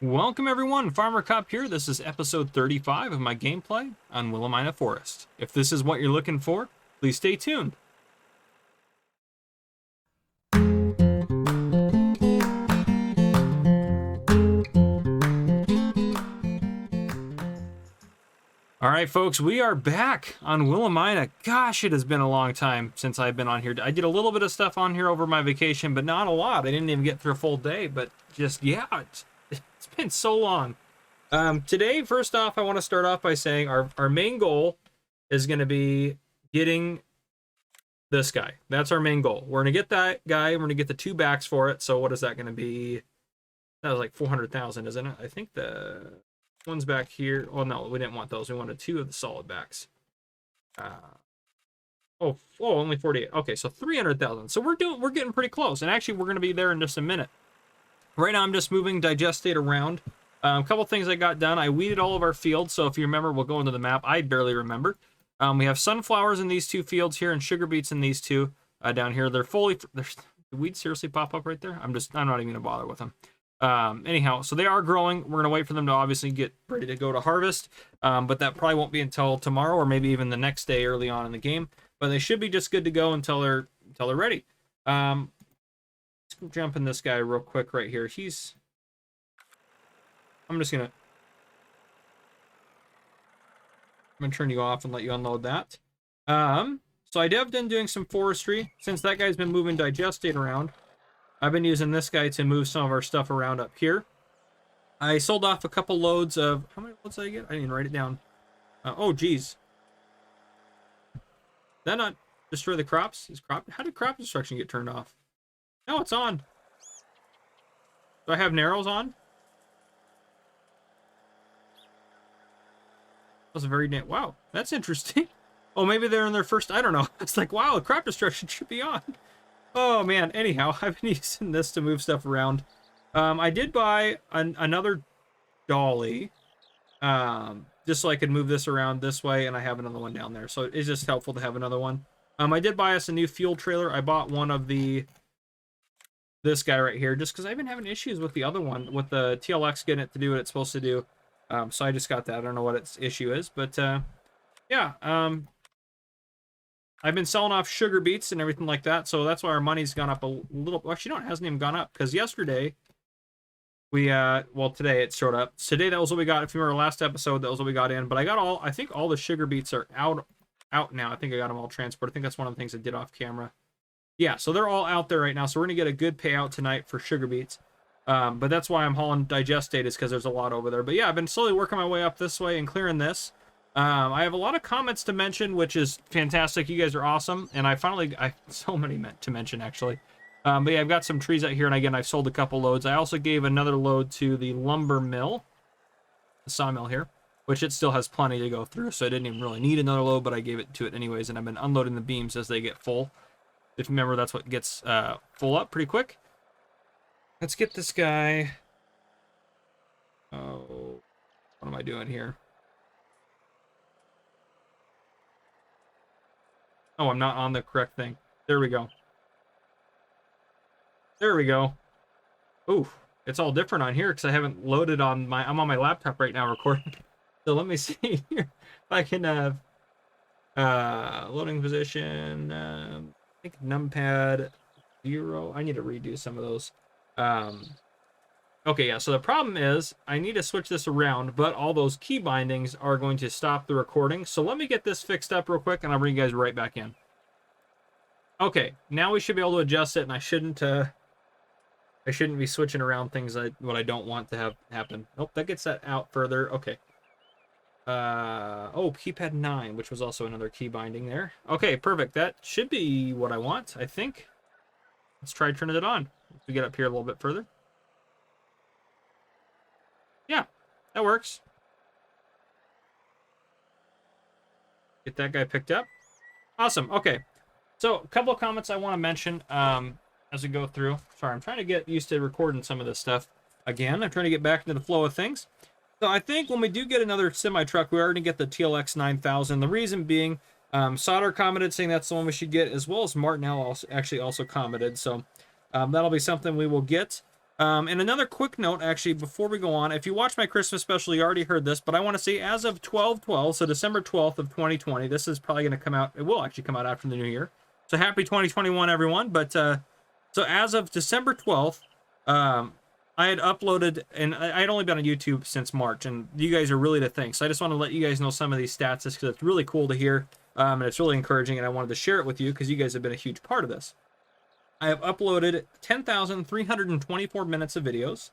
Welcome everyone, Farmer Cop here. This is episode 35 of my gameplay on Willamina Forest. If this is what you're looking for, please stay tuned. All right, folks, we are back on Willamina. Gosh, it has been a long time since I've been on here. I did a little bit of stuff on here over my vacation, but not a lot. I didn't even get through a full day, but just, yeah, it's been so long. Today, first off, I want to start off by saying our main goal is going to be getting this guy. That's our main goal. We're going to get that guy. We're going to get the 2 backs for it. So what is that going to be? That was like 400,000, isn't it? I think the one's back here. Oh, no, we didn't want those. We wanted 2 of the solid backs. Only 48. Okay, so 300,000. So we're getting pretty close. And actually, we're going to be there in just a minute. Right now, I'm just moving digestate around. A couple things I got done. I weeded all of our fields, so if you remember, we'll go into the map. I barely remember. We have sunflowers in these 2 fields here and sugar beets in these 2 down here. They're fully... the weeds seriously pop up right there? I'm not even going to bother with them. Anyhow, so they are growing. We're going to wait for them to obviously get ready to go to harvest, but that probably won't be until tomorrow or maybe even the next day early on in the game. But they should be just good to go until they're ready. Let's jump in this guy real quick right here. I'm gonna turn you off and let you unload that. So I have been doing some forestry since that guy's been moving digestate around. I've been using this guy to move some of our stuff around up here. I sold off a couple loads of... How many loads did I get? I didn't write it down. Oh, geez. Did that not destroy the crops? How did crop destruction get turned off? No, it's on. Do I have narrows on? That was a very... Wow, that's interesting. Oh, maybe they're in their first... I don't know. It's like, wow, crop destruction should be on. Oh, man. Anyhow, I've been using this to move stuff around. I did buy another dolly, just so I could move this around this way, and I have another one down there. So it's just helpful to have another one. I did buy us a new fuel trailer. I bought one of this guy right here, just because I've been having issues with the other one, with the TLX getting it to do what it's supposed to do. So I just got that. I don't know what its issue is, but yeah. I've been selling off sugar beets and everything like that, so that's why our money's gone up a little. Well, actually, no, it hasn't even gone up, because yesterday today it showed up. Today, that was what we got. If you remember last episode, that was what we got in. But I think all the sugar beets are out now. I think I got them all transported. I think that's one of the things I did off camera. Yeah, so they're all out there right now. So we're gonna get a good payout tonight for sugar beets. But that's why I'm hauling digestate, is because there's a lot over there. But yeah, I've been slowly working my way up this way and clearing this. I have a lot of comments to mention, which is fantastic. You guys are awesome, and I so many meant to mention actually. But yeah, I've got some trees out here, and again, I've sold a couple loads. I also gave another load to the lumber mill, the sawmill here, which it still has plenty to go through, so I didn't even really need another load, but I gave it to it anyways, and I've been unloading the beams as they get full. If you remember, that's what gets full up pretty quick. Let's get this guy. Oh, what am I doing here? Oh, I'm not on the correct thing. There we go. There we go. Ooh, it's all different on here because I haven't loaded on I'm on my laptop right now recording. So let me see here if I can have loading position. I think numpad 0. I need to redo some of those. Okay, yeah, so the problem is I need to switch this around, but all those key bindings are going to stop the recording. So let me get this fixed up real quick, and I'll bring you guys right back in. Okay, now we should be able to adjust it, and I shouldn't be switching around things what I don't want to have happen. Nope, that gets that out further. Okay. Oh, keypad 9, which was also another key binding there. Okay, perfect. That should be what I want, I think. Let's try turning it on. Let's get up here a little bit further. Yeah, that works. Get that guy picked up. Awesome. Okay. So, a couple of comments I want to mention as we go through. Sorry, I'm trying to get used to recording some of this stuff again. I'm trying to get back into the flow of things. So, I think when we do get another semi-truck, we are going to get the TLX 9000. The reason being, Solder commented saying that's the one we should get, as well as Martinell also commented. So, that'll be something we will get. And another quick note, actually, before we go on, if you watch my Christmas special, you already heard this, but I want to say as of 12/12, so December 12th of 2020, this is probably going to come out, it will actually come out after the new year. So happy 2021, everyone. But so as of December 12th, I had uploaded, and I had only been on YouTube since March, and you guys are really to thank. So I just want to let you guys know some of these stats, because it's really cool to hear, and it's really encouraging, and I wanted to share it with you because you guys have been a huge part of this. I have uploaded 10,324 minutes of videos.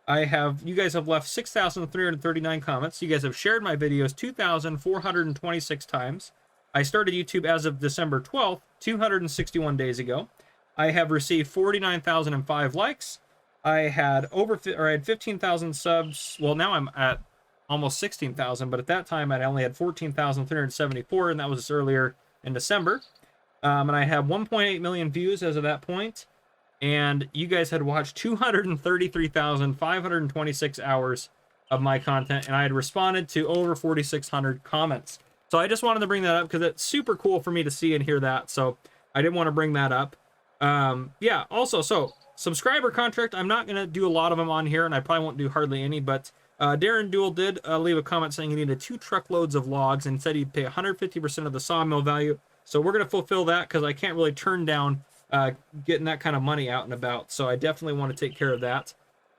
You guys have left 6,339 comments. You guys have shared my videos 2,426 times. I started YouTube as of December 12th, 261 days ago. I have received 49,005 likes. I had 15,000 subs. Well, now I'm at almost 16,000, but at that time I only had 14,374, and that was earlier in December. And I have 1.8 million views as of that point. And you guys had watched 233,526 hours of my content, and I had responded to over 4,600 comments. So I just wanted to bring that up because it's super cool for me to see and hear that. So I did want to bring that up. Yeah, also, so subscriber contract, I'm not going to do a lot of them on here, and I probably won't do hardly any, but Darren Duell did leave a comment saying he needed 2 truckloads of logs and said he'd pay 150% of the sawmill value. So we're going to fulfill that because I can't really turn down getting that kind of money out and about. So I definitely want to take care of that.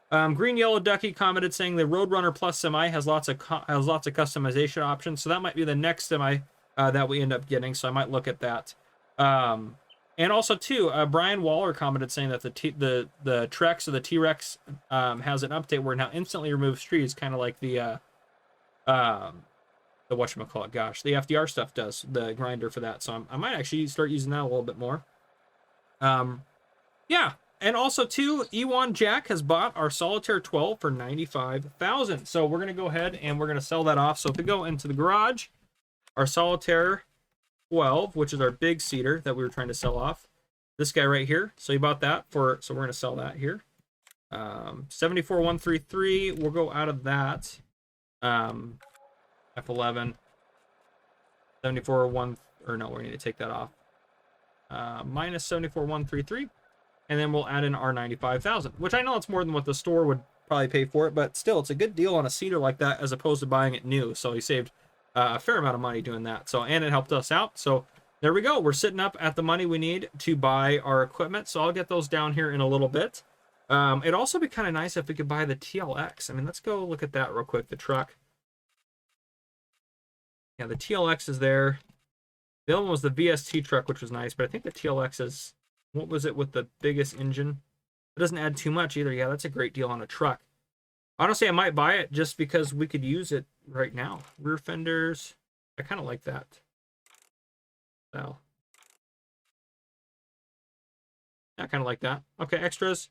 Green Yellow Ducky commented saying the Roadrunner Plus semi has lots of customization options. So that might be the next semi that we end up getting. So I might look at that. And also too, Brian Waller commented saying that the Trex or the T-Rex has an update where it now instantly removes trees, kind of like the whatchamacallit, gosh, the FDR stuff does, the grinder for that. So I might actually start using that a little bit more. Yeah, and also too, Ewan Jack has bought our Solitaire 12 for 95,000. So we're gonna go ahead and we're gonna sell that off. So if we go into the garage, our Solitaire 12, which is our big cedar that we were trying to sell off, this guy right here. So he bought that for, so we're gonna sell that here. 74,133. We'll go out of that. F11, 74, 1, or no, we need to take that off. Minus 74,133, and then we'll add in our 95,000, which I know it's more than what the store would probably pay for it, but still, it's a good deal on a cedar like that as opposed to buying it new. So he saved a fair amount of money doing that. So, and it helped us out. So there we go. We're sitting up at the money we need to buy our equipment. So I'll get those down here in a little bit. It'd also be kind of nice if we could buy the TLX. I mean, let's go look at that real quick. The truck. Yeah, the TLX is there. The other one was the VST truck, which was nice, but I think the TLX is, what was it with the biggest engine? It doesn't add too much either. Yeah, that's a great deal on a truck. Honestly, I might buy it just because we could use it right now. Rear fenders. I kind of like that. So. I kind of like that. Okay, extras.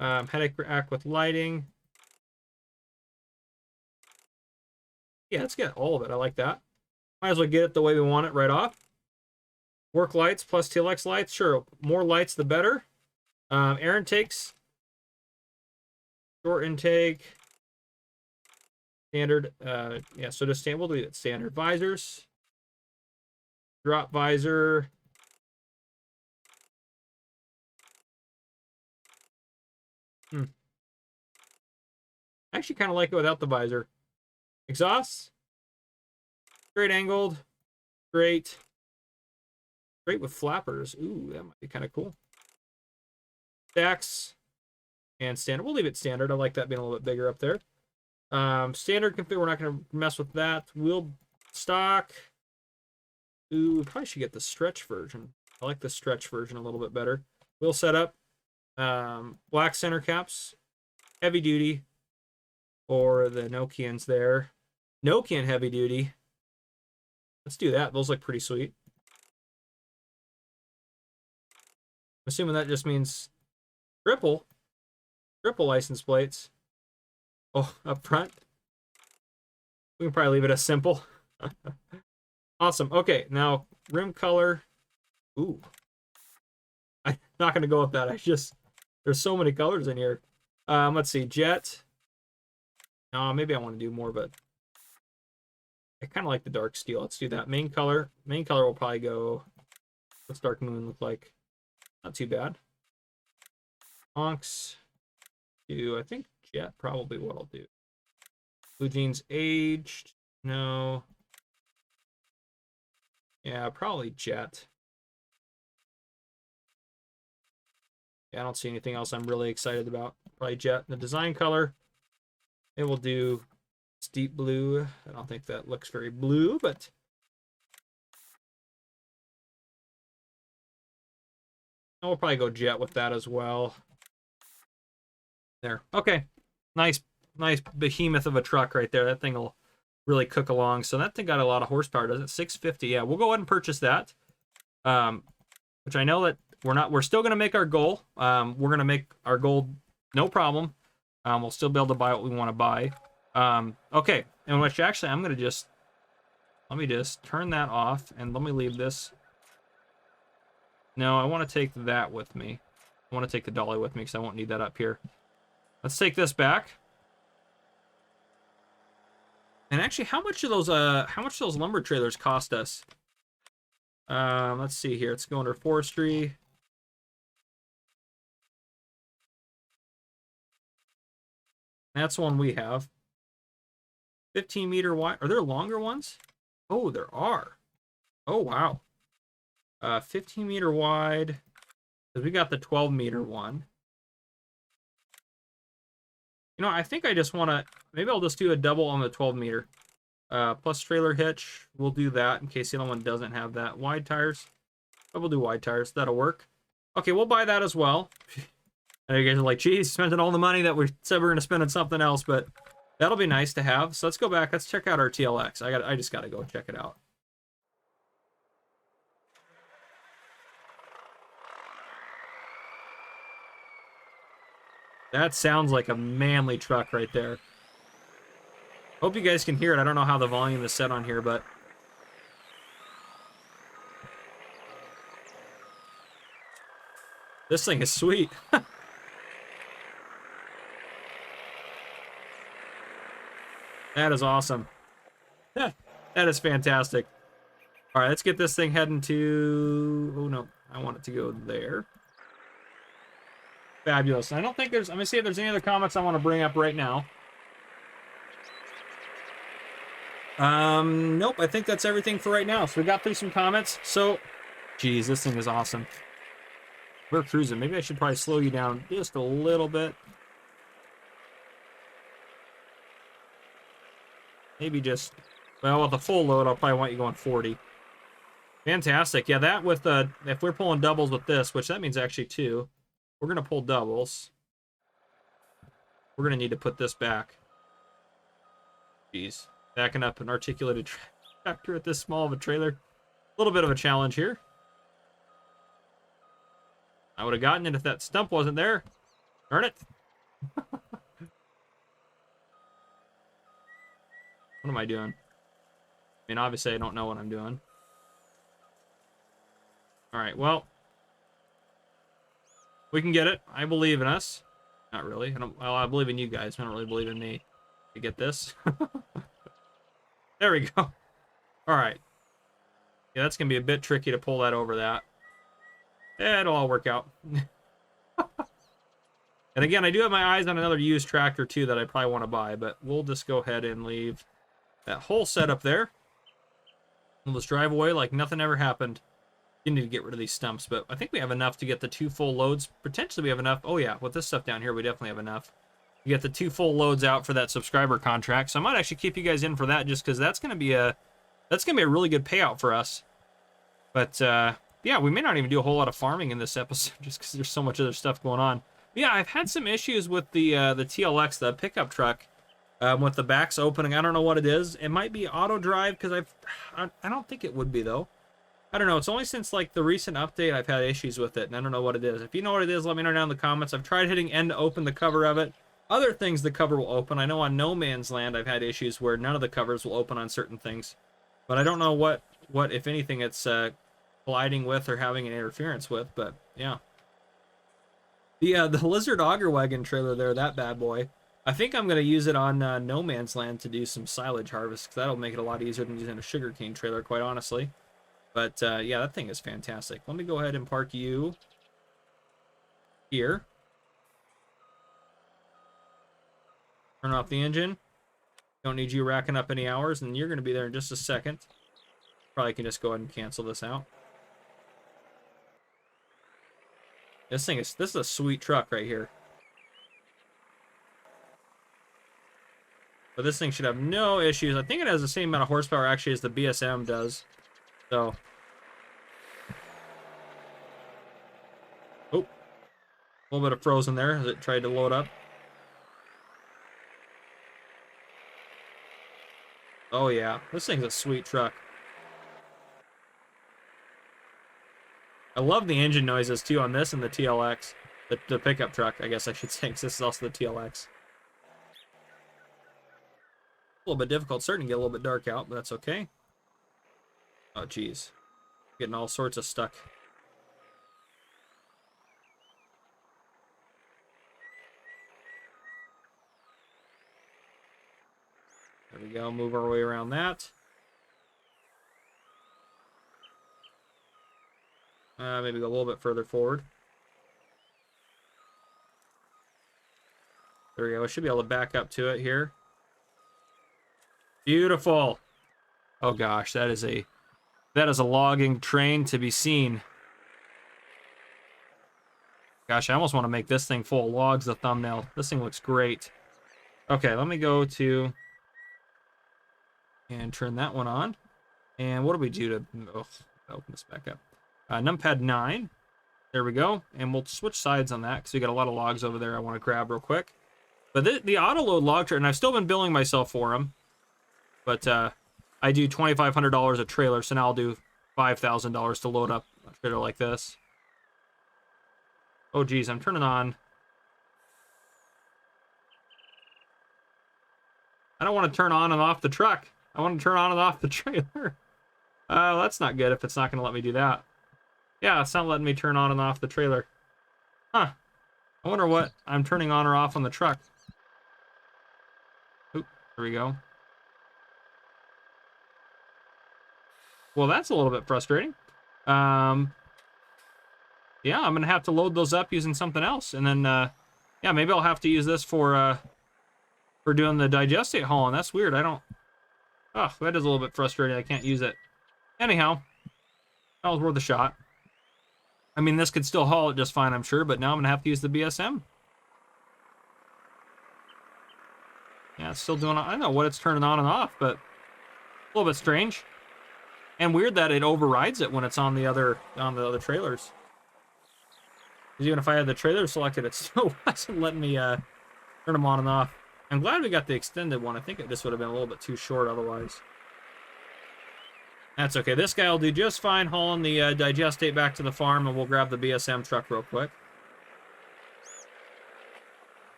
Headache rack with lighting. Yeah, let's get all of it. I like that. Might as well get it the way we want it right off. Work lights plus TLX lights. Sure, more lights the better. Air intakes. Short intake. Standard. Yeah, so just we'll do it standard. Visors. Drop visor. I actually kind of like it without the visor. Exhausts. Straight angled. Straight with flappers. Ooh, that might be kind of cool. Stacks. And standard. We'll leave it standard. I like that being a little bit bigger up there. Standard config. We're not going to mess with that. Wheel stock. Ooh, probably should get the stretch version. I like the stretch version a little bit better. Wheel setup. Black center caps. Heavy duty. Or the Nokians there. Nokian heavy duty. Let's do that. Those look pretty sweet. I'm assuming that just means triple license plates. Oh, up front. We can probably leave it as simple. Awesome. Okay, now rim color. Ooh. I'm not going to go with that. There's so many colors in here. Let's see. Jet. Maybe I want to do more, but I kind of like the dark steel. Let's do that. Main color. Main color will probably go. What's Dark Moon look like? Not too bad. Honks. I think Jet probably what I'll do. Blue jeans aged. No. Yeah, probably Jet. Yeah, I don't see anything else I'm really excited about. Probably Jet. The design color, it will do deep blue. I don't think that looks very blue, but we'll probably go Jet with that as well. There. Okay. Nice behemoth of a truck right there. That thing will really cook along. So that thing got a lot of horsepower, doesn't it? 650. Yeah, we'll go ahead and purchase that. Which I know that we're still going to make our goal. We're going to make our goal no problem. We'll still be able to buy what we want to buy. Okay. And which actually I'm going to let me just turn that off and let me leave this. No, I want to take that with me. I want to take the dolly with me because I won't need that up here. Let's take this back. And actually, how much do those lumber trailers cost us? Let's see here. Let's go under forestry. That's one we have. 15 meter wide. Are there longer ones? Oh, there are. Oh, wow. 15 meter wide. Because we got the 12 meter one. You know, I think I just want to... Maybe I'll just do a double on the 12 meter. Plus trailer hitch. We'll do that in case the other one doesn't have that. Wide tires. But we'll do wide tires. That'll work. Okay, we'll buy that as well. I know you guys are like, geez, spending all the money that we said we were going to spend on something else, but that'll be nice to have. So let's go back. Let's check out our TLX. I just got to go check it out. That sounds like a manly truck right there. Hope you guys can hear it. I don't know how the volume is set on here, but... This thing is sweet. That is awesome. That is fantastic. All right, let's get this thing heading to... Oh, no. I want it to go there. Fabulous. I don't think there's... Let me see if there's any other comments I want to bring up right now. Nope. I think that's everything for right now. So we got through some comments. So, geez, this thing is awesome. We're cruising. Maybe I should probably slow you down just a little bit. Maybe just... Well, with the full load, I'll probably want you going 40. Fantastic. Yeah, that with the... If we're pulling doubles with this, which that means actually 2... We're going to pull doubles. We're going to need to put this back. Jeez. Backing up an articulated tractor at this small of a trailer. A little bit of a challenge here. I would have gotten it if that stump wasn't there. Darn it. What am I doing? I mean, obviously I don't know what I'm doing. All right, well... We can get it. I believe in us. Not really. Well, I believe in you guys. I don't really believe in me. To get this. There we go. All right. Yeah, that's going to be a bit tricky to pull that over that. Yeah, it'll all work out. And again, I do have my eyes on another used tractor, too, that I probably want to buy. But we'll just go ahead and leave that whole setup there. We'll just drive away like nothing ever happened. You need to get rid of these stumps, but I think we have enough to get the 2 full loads. Potentially we have enough. Oh yeah, with this stuff down here, we definitely have enough to get the 2 full loads out for that subscriber contract. So I might actually keep you guys in for that, just because that's gonna be a really good payout for us. But yeah, we may not even do a whole lot of farming in this episode, just because there's so much other stuff going on. But yeah, I've had some issues with the TLX, the pickup truck, with the backs opening. I don't know what it is. It might be auto drive, because I don't think it would be though. I don't know. It's only since like the recent update I've had issues with it, and I don't know what it is. If you know what it is, let me know down in the comments. I've tried hitting N to open the cover of it. Other things the cover will open. I know on No Man's Land I've had issues where none of the covers will open on certain things. But I don't know what if anything, it's colliding with or having an interference with, but yeah. The Lizard Auger Wagon trailer there, that bad boy. I think I'm going to use it on No Man's Land to do some silage harvest, because that'll make it a lot easier than using a sugarcane trailer, quite honestly. But, yeah, that thing is fantastic. Let me go ahead and park you here. Turn off the engine. Don't need you racking up any hours, and you're going to be there in just a second. Probably can just go ahead and cancel this out. This is a sweet truck right here. But this thing should have no issues. I think it has the same amount of horsepower actually as the BSM does. So. Oh. A little bit of frozen there as it tried to load up. Oh yeah, this thing's a sweet truck. I love the engine noises too on this and the TLX. The pickup truck, I guess I should say, because this is also the TLX. A little bit difficult, starting to get a little bit dark out, but that's okay. Oh geez, getting all sorts of stuck. There we go, move our way around that. Maybe go a little bit further forward. There we go, I should be able to back up to it here. Beautiful. Oh gosh, that is a logging train to be seen. Gosh, I almost want to make this thing full of logs the thumbnail. This thing looks great. Okay, let me go to and turn that one on. And what do we do to open this back up? Numpad 9. There we go. And we'll switch sides on that because we got a lot of logs over there I want to grab real quick. But the auto load log trailer, and I've still been billing myself for them. But I do $2,500 a trailer, so now I'll do $5,000 to load up a trailer like this. Oh geez, I'm turning on. I don't want to turn on and off the truck. I want to turn on and off the trailer. That's not good if it's not going to let me do that. Yeah, it's not letting me turn on and off the trailer. Huh. I wonder what I'm turning on or off on the truck. Oop, there we go. Well, that's a little bit frustrating. Yeah, I'm going to have to load those up using something else. And then, yeah, maybe I'll have to use this for doing the digestate hauling. That's weird. I don't... Oh, that is a little bit frustrating. I can't use it. Anyhow, that was worth a shot. I mean, this could still haul it just fine, I'm sure, but now I'm going to have to use the BSM. Yeah, it's still doing... I don't know what it's turning on and off, but a little bit strange. And weird that it overrides it when it's on the other trailers. Even if I had the trailer selected, it still wasn't letting me turn them on and off. I'm glad we got the extended one. I think it just would have been a little bit too short otherwise. That's okay. This guy will do just fine hauling the digestate back to the farm, and we'll grab the BSM truck real quick.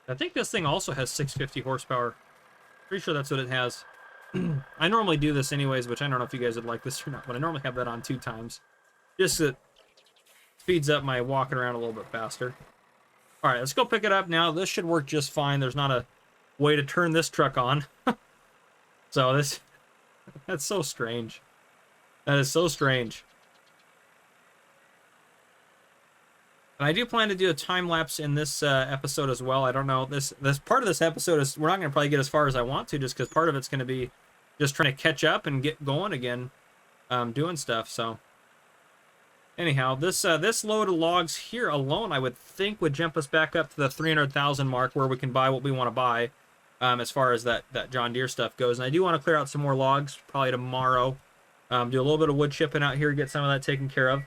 I think this thing also has 650 horsepower. Pretty sure that's what it has. I normally do this anyways, which I don't know if you guys would like this or not, but I normally have that on 2 times. Just so it speeds up my walking around a little bit faster. Alright, let's go pick it up now. This should work just fine. There's not a way to turn this truck on. So that's so strange. That is so strange. And I do plan to do a time lapse in this episode as well. I don't know. This part of this episode is we're not going to probably get as far as I want to, just because part of it's going to be just trying to catch up and get going again, doing stuff. So anyhow, this load of logs here alone, I would think, would jump us back up to the 300,000 mark, where we can buy what we want to buy, as far as that John Deere stuff goes. And I do want to clear out some more logs probably tomorrow. Do a little bit of wood chipping out here, get some of that taken care of.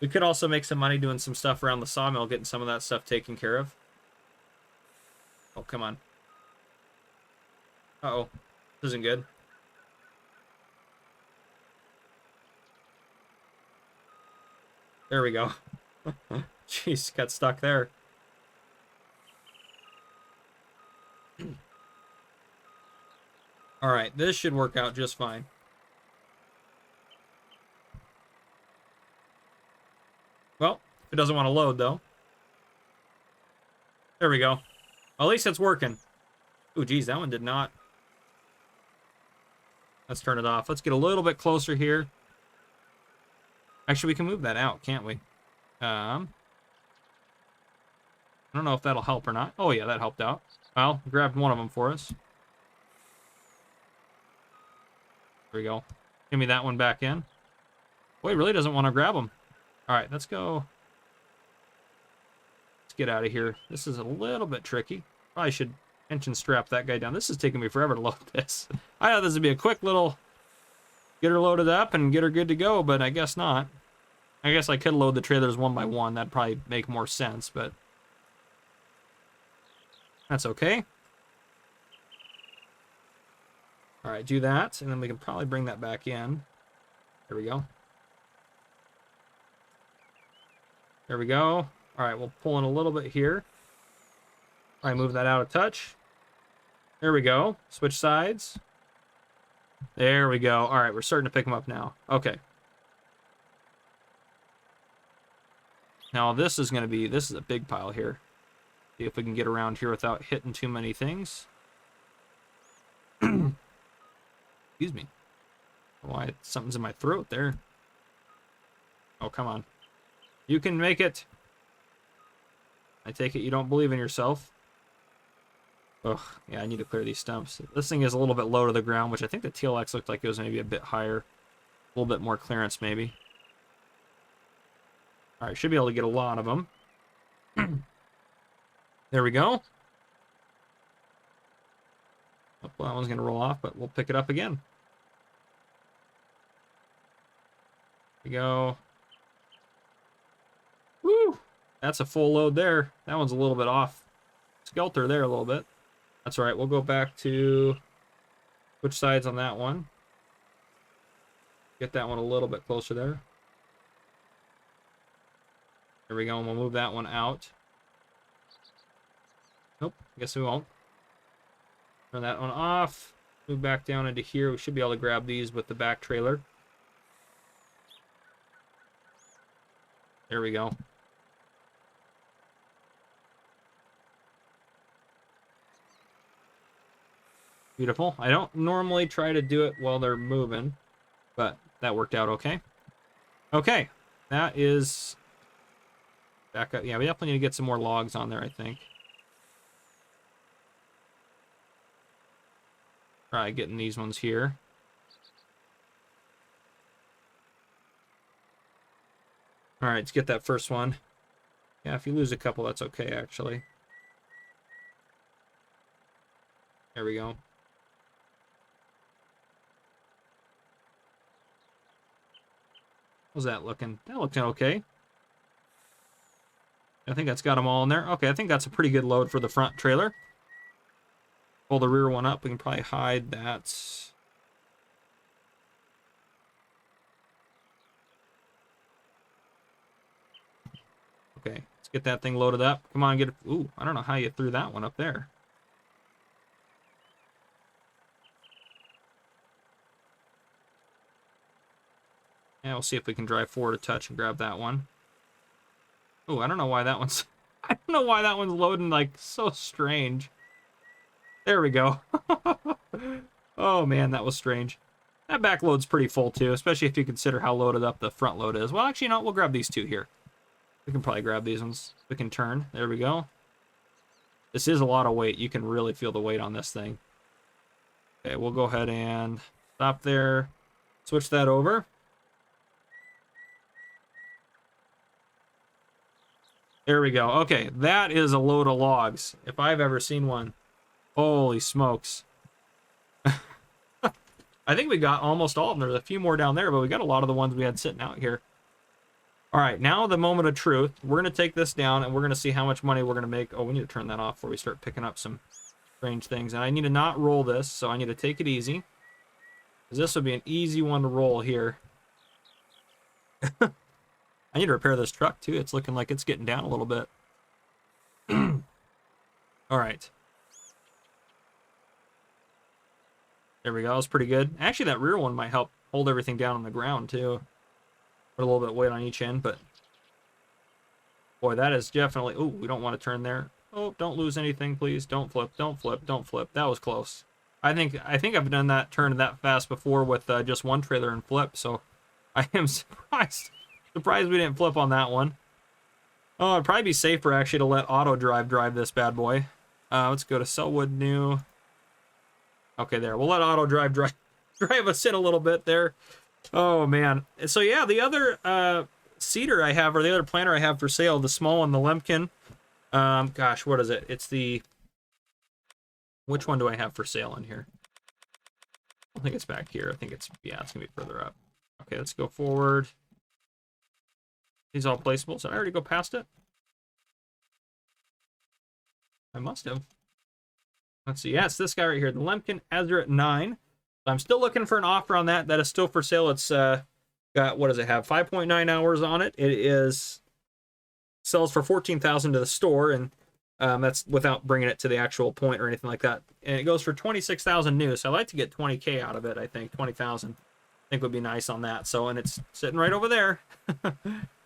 We could also make some money doing some stuff around the sawmill, getting some of that stuff taken care of. Oh, come on. Uh-oh. This isn't good. There we go. Jeez, got stuck there. All right, this should work out just fine. Well, it doesn't want to load, though. There we go. Well, at least it's working. Oh, geez, that one did not. Let's turn it off. Let's get a little bit closer here. Actually, we can move that out, can't we? I don't know if that'll help or not. Oh, yeah, that helped out. Well, grabbed one of them for us. There we go. Give me that one back in. Boy, he really doesn't want to grab them. All right, let's go. Let's get out of here. This is a little bit tricky. Probably should tension strap that guy down. This is taking me forever to load this. I thought this would be a quick little get her loaded up and get her good to go, but I guess not. I guess I could load the trailers one by one. That'd probably make more sense, but that's okay. All right, do that, and then we can probably bring that back in. There we go. There we go. All right, we'll pull in a little bit here. All right, move that out a touch. There we go. Switch sides. There we go. All right, we're starting to pick them up now. Okay. Now this is going to be, this is a big pile here. See if we can get around here without hitting too many things. Excuse me. Why, something's in my throat there. Oh, come on. You can make it. I take it you don't believe in yourself. Ugh, yeah, I need to clear these stumps. This thing is a little bit low to the ground, which I think the TLX looked like it was maybe a bit higher. A little bit more clearance, maybe. All right, should be able to get a lot of them. There we go. Oh, well, that one's going to roll off, but we'll pick it up again. There we go. Woo! That's a full load there. That one's a little bit off skelter there a little bit. That's all right. We'll go back to switch sides on that one. Get that one a little bit closer there. There we go. And we'll move that one out. Nope. Guess we won't. Turn that one off. Move back down into here. We should be able to grab these with the back trailer. There we go. Beautiful. I don't normally try to do it while they're moving, but that worked out okay. Okay, that is back up. Yeah, we definitely need to get some more logs on there, I think. Try getting these ones here. All right, let's get that first one. Yeah, if you lose a couple, that's okay, actually. There we go. How's that looking? That looks okay. I think that's got them all in there. Okay, I think that's a pretty good load for the front trailer. Pull the rear one up. We can probably hide that. Okay, let's get that thing loaded up. Come on, get it. Ooh, I don't know how you threw that one up there. Yeah, we'll see if we can drive forward a touch and grab that one. Oh, I don't know why that one's... I don't know why that one's loading, like, so strange. There we go. Oh, man, that was strange. That back load's pretty full, too, especially if you consider how loaded up the front load is. Well, actually, you know what? We'll grab these two here. We can probably grab these ones. We can turn. There we go. This is a lot of weight. You can really feel the weight on this thing. Okay, we'll go ahead and stop there. Switch that over. There we go. Okay, that is a load of logs. If I've ever seen one. Holy smokes. I think we got almost all of them. There's a few more down there, but we got a lot of the ones we had sitting out here. All right, now the moment of truth. We're going to take this down, and we're going to see how much money we're going to make. Oh, we need to turn that off before we start picking up some strange things. And I need to not roll this, so I need to take it easy. Because this would be an easy one to roll here. I need to repair this truck, too. It's looking like it's getting down a little bit. All right. There we go. That was pretty good. Actually, that rear one might help hold everything down on the ground, too. Put a little bit of weight on each end, but... Boy, that is definitely... Ooh, we don't want to turn there. Oh, don't lose anything, please. Don't flip, don't flip, don't flip. That was close. I think I've done that turn that fast before with just one trailer and flip, so I am surprised. Surprised we didn't flip on that one. Oh, it'd probably be safer actually to let auto drive this bad boy. Let's go to Selwood New. Okay, there. We'll let auto drive us in a little bit there. Oh man. So yeah, the other seeder I have, or the other planter I have for sale, the small one, the Lemkin. Gosh, what is it? It's the. Which one do I have for sale in here? I don't think it's back here. I think it's, yeah, it's gonna be further up. Okay, let's go forward. These all placeable. Did I already go past it? I must have. Let's see. Yeah, it's this guy right here, the Lemkin Azure at 9. I'm still looking for an offer on that. That is still for sale. It's got, what does it have? 5.9 hours on it. It is sells for $14,000 to the store, and that's without bringing it to the actual point or anything like that. And it goes for $26,000 new. So I'd like to get $20K out of it. I think 20,000. I think would be nice on that. So, and it's sitting right over there.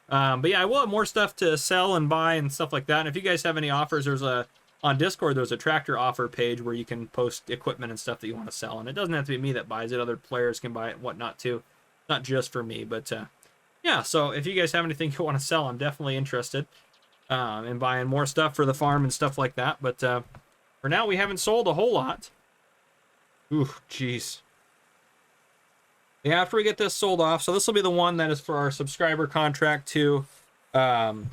But yeah, I will have more stuff to sell and buy and stuff like that. And if you guys have any offers, on Discord, there's a tractor offer page where you can post equipment and stuff that you want to sell. And it doesn't have to be me that buys it. Other players can buy it and whatnot too. Not just for me, but yeah. So if you guys have anything you want to sell, I'm definitely interested in buying more stuff for the farm and stuff like that. But for now, we haven't sold a whole lot. Ooh, jeez. Yeah, after we get this sold off, so this will be the one that is for our subscriber contract to Darren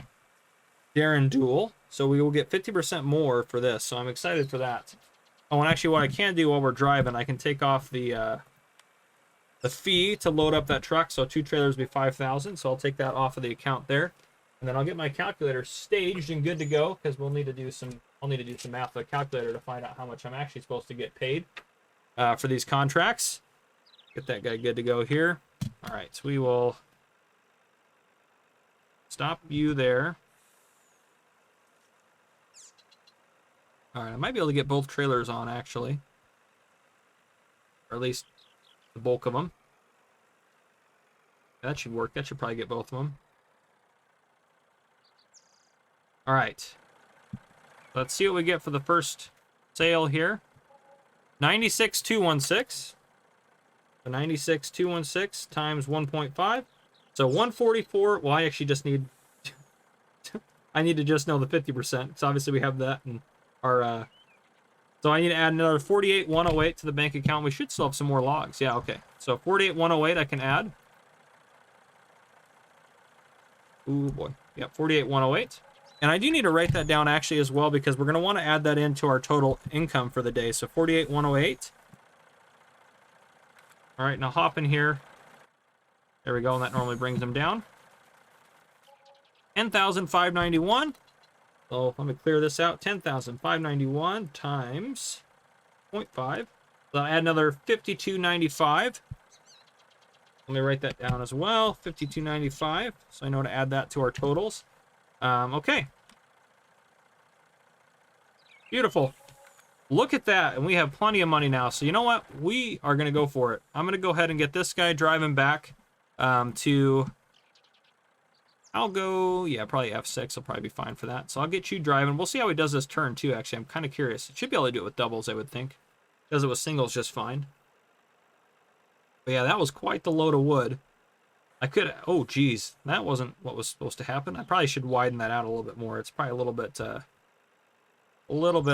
Duel. So we will get 50% more for this. So I'm excited for that. Oh, and actually what I can do while we're driving, I can take off the fee to load up that truck. So 2 trailers will be 5,000. So I'll take that off of the account there. And then I'll get my calculator staged and good to go, because I'll need to do some math with the calculator to find out how much I'm actually supposed to get paid for these contracts. Get that guy good to go here. All right, so we will stop you there. All right, I might be able to get both trailers on, actually. Or at least the bulk of them. That should work. That should probably get both of them. All right. Let's see what we get for the first sale here. 96,216. So 96,216 times 1.5. So 144. Well, I actually just need... I need to just know the 50%, because obviously we have that in our... So I need to add another 48,108 to the bank account. We should still have some more logs. Yeah, okay. So 48,108 I can add. Ooh, boy. Yep, 48,108. And I do need to write that down actually as well, because we're going to want to add that into our total income for the day. So 48,108. All right, now hop in here. There we go, and that normally brings them down. 10,591. So let me clear this out. 10,591 times 0.5. So I'll add another 52.95. Let me write that down as well. 52.95. So I know to add that to our totals. Okay. Beautiful. Look at that, and we have plenty of money now. So you know what? We are going to go for it. I'm going to go ahead and get this guy driving back to... I'll go... Yeah, probably F6 will probably be fine for that. So I'll get you driving. We'll see how he does this turn, too, actually. I'm kind of curious. It should be able to do it with doubles, I would think. Does it with singles just fine. But yeah, that was quite the load of wood. I could... Oh, geez. That wasn't what was supposed to happen. I probably should widen that out a little bit more. It's probably a little bit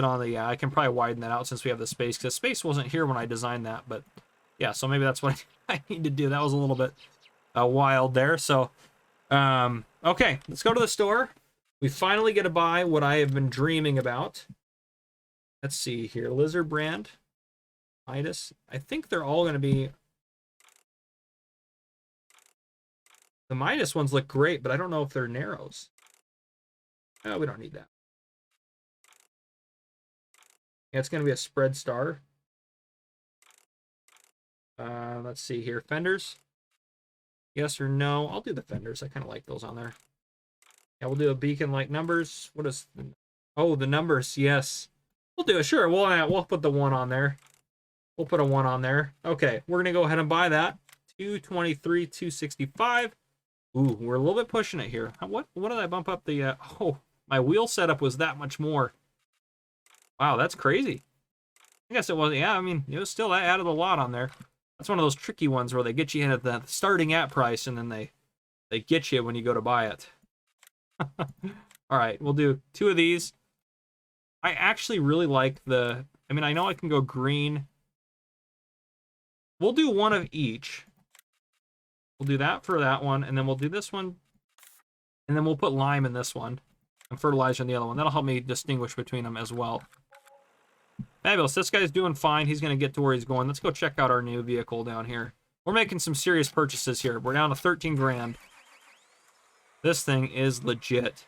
on the... Yeah, I can probably widen that out since we have the space, because space wasn't here when I designed that. But yeah, so maybe that's what I need to do. That was a little bit wild there. So, okay, let's go to the store. We finally get to buy what I have been dreaming about. Let's see here. Lizard brand. Midas. I think they're all going to be... The Midas ones look great, but I don't know if they're narrows. Oh, we don't need that. Yeah, it's going to be a spread star. Let's see here. Fenders. Yes or no? I'll do the fenders. I kind of like those on there. Yeah, we'll do a beacon like numbers. What is... Oh, the numbers. Yes. We'll do it. Sure. We'll put the 1 on there. We'll put a 1 on there. Okay. We're going to go ahead and buy that. 223, 265. Ooh, we're a little bit pushing it here. What did I bump up the... Oh, my wheel setup was that much more. Wow, that's crazy. I guess it was, yeah, I mean, it was still added a lot on there. That's one of those tricky ones where they get you in at the starting at price and then they get you when you go to buy it. All right, we'll do 2 of these. I actually really like the, I mean, I know I can go green. We'll do 1 of each. We'll do that for that one, and then we'll do this one, and then we'll put lime in this one and fertilizer in the other one. That'll help me distinguish between them as well. Fabulous. This guy's doing fine. He's going to get to where he's going. Let's go check out our new vehicle down here. We're making some serious purchases here. We're down to 13 grand. This thing is legit.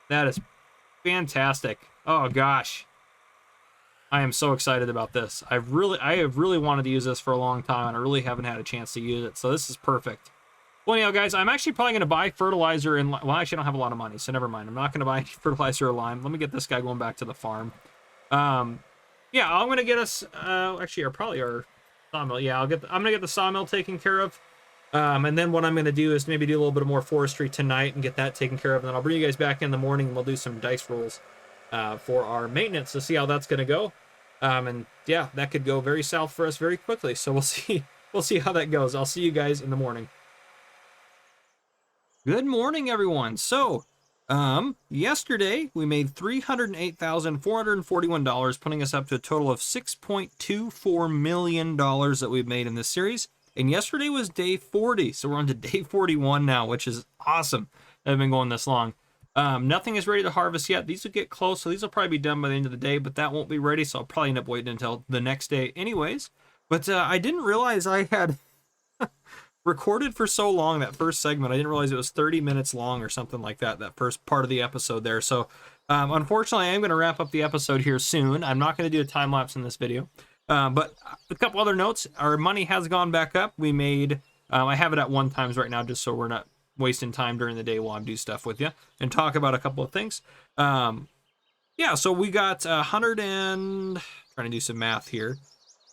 That is fantastic. Oh gosh. I am so excited about this. I have really wanted to use this for a long time, and I really haven't had a chance to use it. So this is perfect. Well, anyhow, guys, I'm actually probably going to buy fertilizer and, well, actually I don't have a lot of money, so never mind. I'm not going to buy any fertilizer or lime. Let me get this guy going back to the farm. Yeah, I'm going to get us, actually, probably our sawmill. Yeah, I'm going to get the sawmill taken care of. And then what I'm going to do is maybe do a little bit more forestry tonight and get that taken care of. And then I'll bring you guys back in the morning and we'll do some dice rolls for our maintenance to see how that's going to go. And yeah, that could go very south for us very quickly. So we'll see how that goes. I'll see you guys in the morning. Good morning, everyone. So, yesterday we made $308,441, putting us up to a total of $6.24 million that we've made in this series. And yesterday was day 40, so we're on to day 41 now, which is awesome. I've been going this long. Nothing is ready to harvest yet. These will get close, so these will probably be done by the end of the day, but that won't be ready, so I'll probably end up waiting until the next day anyways. But I didn't realize I had recorded for so long that first segment. I didn't realize it was 30 minutes long or something like that, that first part of the episode there. So unfortunately, I am going to wrap up the episode here soon. I'm not going to do a time lapse in this video. But a couple other notes. Our money has gone back up. We made, I have it at 1 times right now, just so we're not wasting time during the day while I do stuff with you and talk about a couple of things. Yeah, so we got 100 and, trying to do some math here,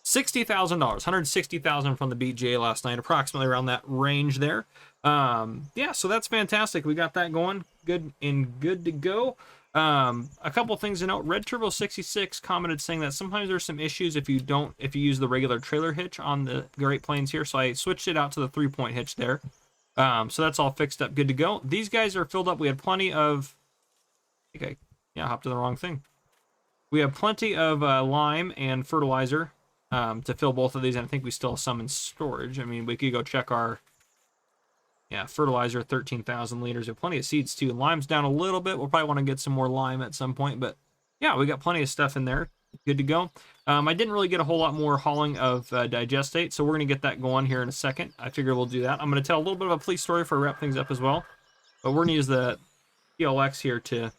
$60,000, $160,000 from the BGA last night, approximately around that range there. Yeah, so that's fantastic. We got that going good to go. A couple things to note. Red Turbo 66 commented saying that sometimes there's some issues if you use the regular trailer hitch on the Great Plains here. So I switched it out to the 3-point hitch there. So that's all fixed up, good to go. These guys are filled up. We had plenty of, I hopped to the wrong thing. We have plenty of lime and fertilizer to fill both of these, and I think we still have some in storage. I mean, we could go check our, fertilizer, 13,000 liters. We have plenty of seeds too. Lime's down a little bit. We'll probably want to get some more lime at some point, but yeah, we got plenty of stuff in there. Good to go. I didn't really get a whole lot more hauling of digestate, so we're going to get that going here in a second. I figure we'll do that. I'm going to tell a little bit of a police story for wrap things up as well, but we're going to use the PLX here to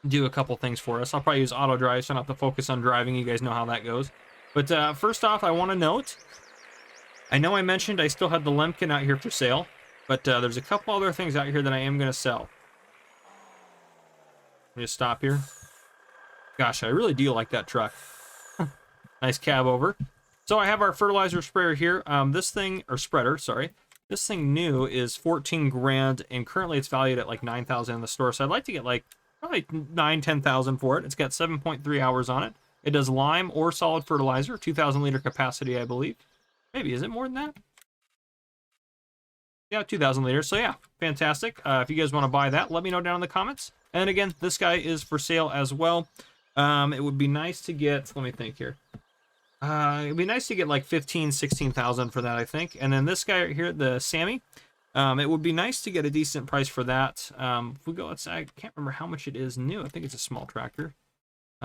do a couple things for us. I'll probably use auto drive, so I don't have to focus on driving. You guys know how that goes. But first off, I want to note, I know I mentioned I still had the Lemkin out here for sale, but there's a couple other things out here that I am going to sell. Let me just stop here. Gosh, I really do like that truck. Nice cab over. So I have our fertilizer sprayer here. This thing, or spreader, sorry. This thing new is 14 grand, and currently it's valued at like 9,000 in the store. So I'd like to get like probably 10,000 for it. It's got 7.3 hours on it. It does lime or solid fertilizer, 2,000 liter capacity, I believe. Maybe, is it more than that? Yeah, 2,000 liters. So yeah, fantastic. If you guys want to buy that, let me know down in the comments. And again, this guy is for sale as well. It would be nice to get, let me think here. It'd be nice to get like 15, 16,000 for that, I think. And then this guy right here, the Sammy, it would be nice to get a decent price for that. If we go, I can't remember how much it is new. I think it's a small tractor.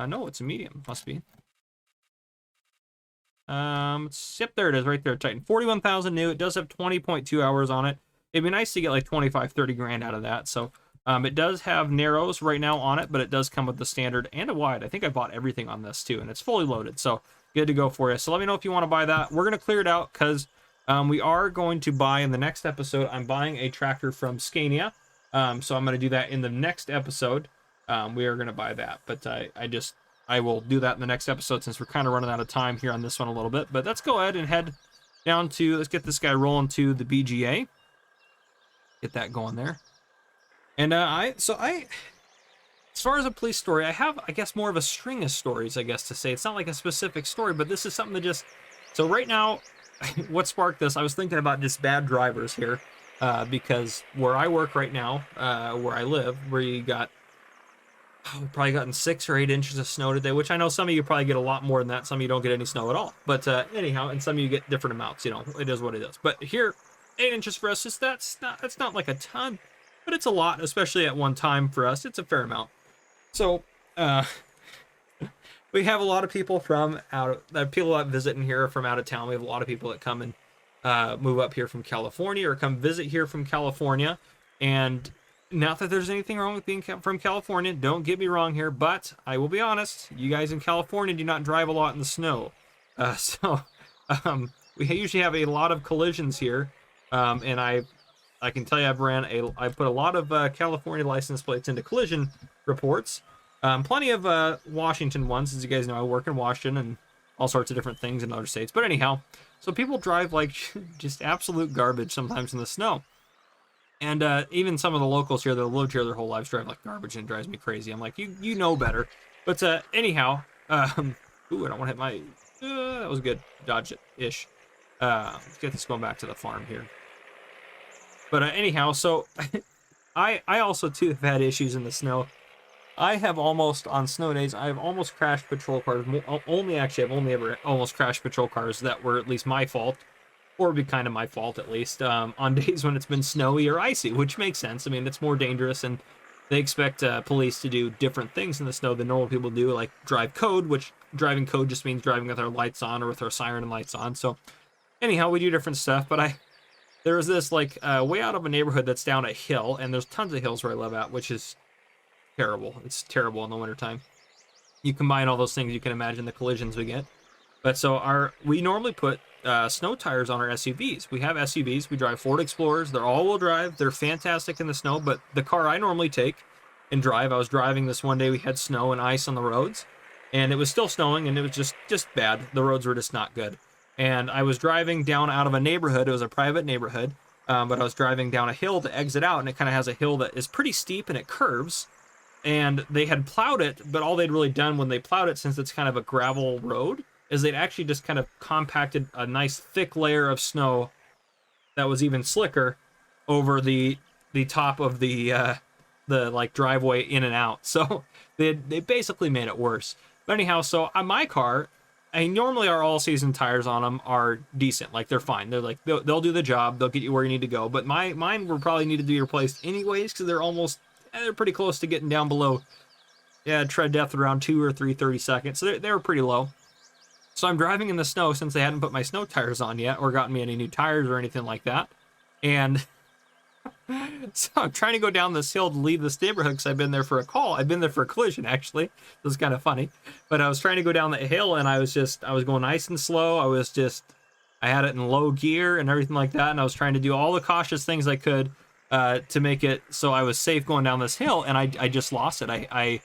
No, it's a medium, must be. Yep, there it is right there, Titan. 41,000 new. It does have 20.2 hours on it. It'd be nice to get like 25, 30 grand out of that. So it does have narrows right now on it, but it does come with the standard and a wide. I think I bought everything on this too, and it's fully loaded. So good to go for you. So let me know if you want to buy that. We're going to clear it out because we are going to buy in the next episode. I'm buying a tractor from Scania. So I'm going to do that in the next episode. We are going to buy that, but I will do that in the next episode since we're kind of running out of time here on this one a little bit. But let's go ahead and head down to, let's get this guy rolling to the BGA. Get that going there. And as far as a police story, I have, I guess, more of a string of stories, I guess, to say. It's not like a specific story, but this is something that just, so right now, what sparked this, I was thinking about just bad drivers here, because where I work right now, where I live, where you got, we've probably gotten 6 or 8 inches of snow today, which I know some of you probably get a lot more than that. Some of you don't get any snow at all. But anyhow, and some of you get different amounts. You know, it is what it is. But here, 8 inches for us, that's not like a ton, but it's a lot, especially at one time for us. It's a fair amount. So we have a lot of people from people that visit in here from out of town. We have a lot of people that come and move up here from California or come visit here from California. And not that there's anything wrong with being from California, don't get me wrong here, but I will be honest, you guys in California do not drive a lot in the snow. We usually have a lot of collisions here, and I can tell you I put a lot of California license plates into collision reports. Plenty of Washington ones, as you guys know, I work in Washington and all sorts of different things in other states. But anyhow, so people drive like just absolute garbage sometimes in the snow. And even some of the locals here that have lived here their whole lives drive like garbage, and it drives me crazy. I'm like, you know better. But anyhow, ooh, I don't want to hit my, that was good. Dodge it-ish. Let's get this going back to the farm here. But anyhow, so I also too have had issues in the snow. I have almost, on snow days, I've almost crashed patrol cars. I've only ever almost crashed patrol cars that were at least my fault. Or be kind of my fault at least, on days when it's been snowy or icy, which makes sense. I mean, it's more dangerous, and they expect police to do different things in the snow than normal people do, like drive code, which driving code just means driving with our lights on or with our siren and lights on. So anyhow, we do different stuff, but there was this like way out of a neighborhood that's down a hill, and there's tons of hills where I live at, which is terrible. It's terrible in the wintertime. You combine all those things, you can imagine the collisions we get. But so we normally put snow tires on our SUVs. We have SUVs. We drive Ford Explorers. They're all-wheel drive. They're fantastic in the snow, but the car I normally take and drive, I was driving this one day, we had snow and ice on the roads, and it was still snowing, and it was just bad. The roads were just not good. And I was driving down out of a neighborhood. It was a private neighborhood, but I was driving down a hill to exit out, and it kind of has a hill that is pretty steep, and it curves. And they had plowed it, but all they'd really done when they plowed it, since it's kind of a gravel road, is they'd actually just kind of compacted a nice thick layer of snow that was even slicker over the top of the like driveway in and out. So they basically made it worse. But anyhow, so on my car, normally our all-season tires on them are decent. Like, they're fine. They're like, they'll do the job. They'll get you where you need to go. But mine will probably need to be replaced anyways, because they're pretty close to getting down below, tread depth around 2 or 3 seconds. So they were pretty low. So I'm driving in the snow, since they hadn't put my snow tires on yet or gotten me any new tires or anything like that. And so I'm trying to go down this hill to leave this neighborhood because I've been there for a call. I've been there for a collision, actually. It was kind of funny. But I was trying to go down that hill, and I was going nice and slow. I had it in low gear and everything like that. And I was trying to do all the cautious things I could to make it so I was safe going down this hill. And I just lost it. I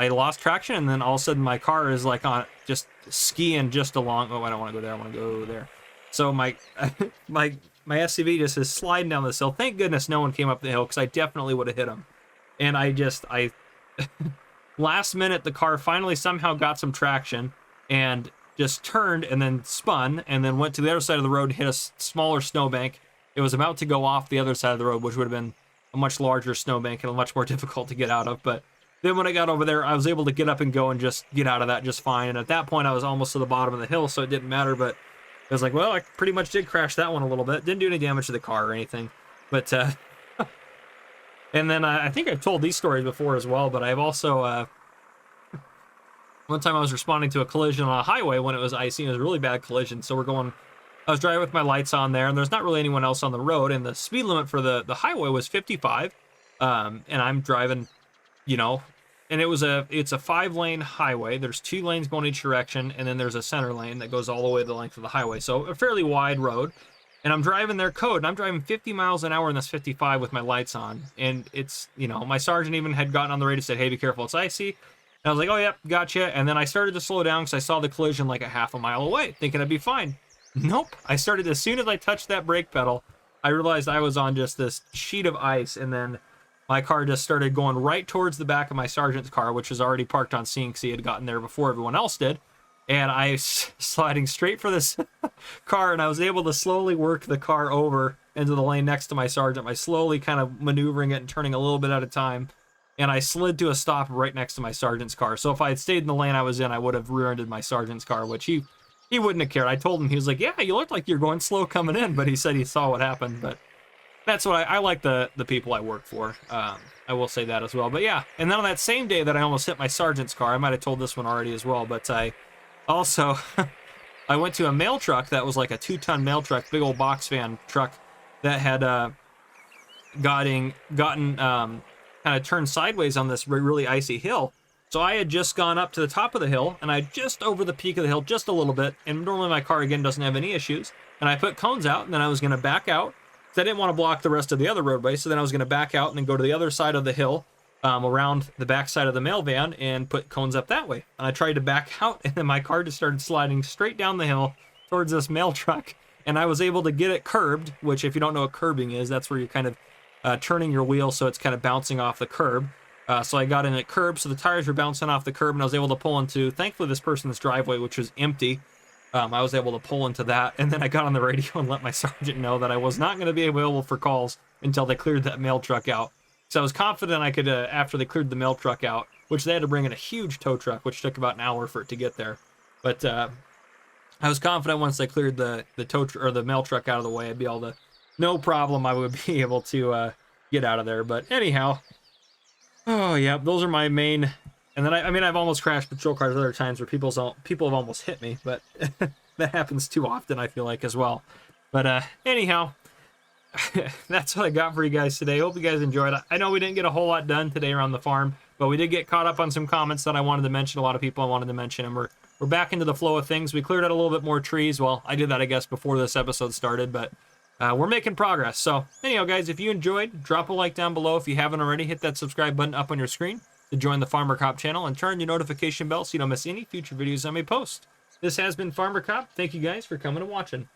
lost traction, and then all of a sudden my car is like on just skiing just along. Oh, I don't want to go there. I want to go there. So my SUV just is sliding down this hill. Thank goodness no one came up the hill, because I definitely would have hit him. And I last minute, the car finally somehow got some traction and just turned and then spun and then went to the other side of the road and hit a smaller snowbank. It was about to go off the other side of the road, which would have been a much larger snowbank and much more difficult to get out of. But then when I got over there, I was able to get up and go and just get out of that just fine. And at that point, I was almost to the bottom of the hill, so it didn't matter. But I was like, well, I pretty much did crash that one a little bit. Didn't do any damage to the car or anything. But, and then I think I've told these stories before as well, but I've also, one time I was responding to a collision on a highway when it was icy. It was a really bad collision. So I was driving with my lights on there, and there's not really anyone else on the road. And the speed limit for the highway was 55. And I'm driving, and it's a 5-lane highway. There's 2 lanes going each direction, and then there's a center lane that goes all the way the length of the highway. So a fairly wide road. And I'm driving their code, and I'm driving 50 miles an hour in this 55 with my lights on. And it's, my sergeant even had gotten on the radio and said, hey, be careful, it's icy. And I was like, oh, yep, gotcha. And then I started to slow down because I saw the collision like a half a mile away, thinking I'd be fine. Nope. I started as soon as I touched that brake pedal, I realized I was on just this sheet of ice, and then my car just started going right towards the back of my sergeant's car, which was already parked on scene because he had gotten there before everyone else did. And I sliding straight for this car, and I was able to slowly work the car over into the lane next to my sergeant by slowly kind of maneuvering it and turning a little bit at a time. And I slid to a stop right next to my sergeant's car. So if I had stayed in the lane I was in, I would have rear-ended my sergeant's car, which he wouldn't have cared. I told him, he was like, yeah, you looked like you're going slow coming in, but he said he saw what happened. But that's what I like the people I work for. I will say that as well. But yeah, and then on that same day that I almost hit my sergeant's car, I might have told this one already as well, but I also, I went to a mail truck that was like a 2-ton mail truck, big old box van truck that had gotten kind of turned sideways on this really icy hill. So I had just gone up to the top of the hill, and I just over the peak of the hill just a little bit, and normally my car, again, doesn't have any issues, and I put cones out, and then I was going to back out, because I didn't want to block the rest of the other roadway, so then I was going to back out and then go to the other side of the hill, around the back side of the mail van, and put cones up that way. And I tried to back out, and then my car just started sliding straight down the hill towards this mail truck, and I was able to get it curbed, which if you don't know what curbing is, that's where you're kind of turning your wheel so it's kind of bouncing off the curb. So I got in at curb, so the tires were bouncing off the curb, and I was able to pull into, thankfully, this person's driveway, which was empty. I was able to pull into that, and then I got on the radio and let my sergeant know that I was not going to be available for calls until they cleared that mail truck out. So I was confident I could, after they cleared the mail truck out, which they had to bring in a huge tow truck, which took about an hour for it to get there. But I was confident once they cleared the mail truck out of the way, I'd be able to, no problem, I would be able to get out of there. But anyhow, oh yeah, those are my main. And then I've almost crashed patrol cars other times where people have almost hit me, but that happens too often, I feel like, as well. But anyhow, that's what I got for you guys today. Hope you guys enjoyed. I know we didn't get a whole lot done today around the farm, but we did get caught up on some comments that I wanted to mention. A lot of people I wanted to mention, and we're back into the flow of things. We cleared out a little bit more trees. Well, I did that, I guess, before this episode started, but we're making progress. So anyhow, guys, if you enjoyed, drop a like down below. If you haven't already, hit that subscribe button up on your screen to join the Farmer Cop channel, and turn your notification bell so you don't miss any future videos I may post. This has been Farmer Cop. Thank you guys for coming and watching.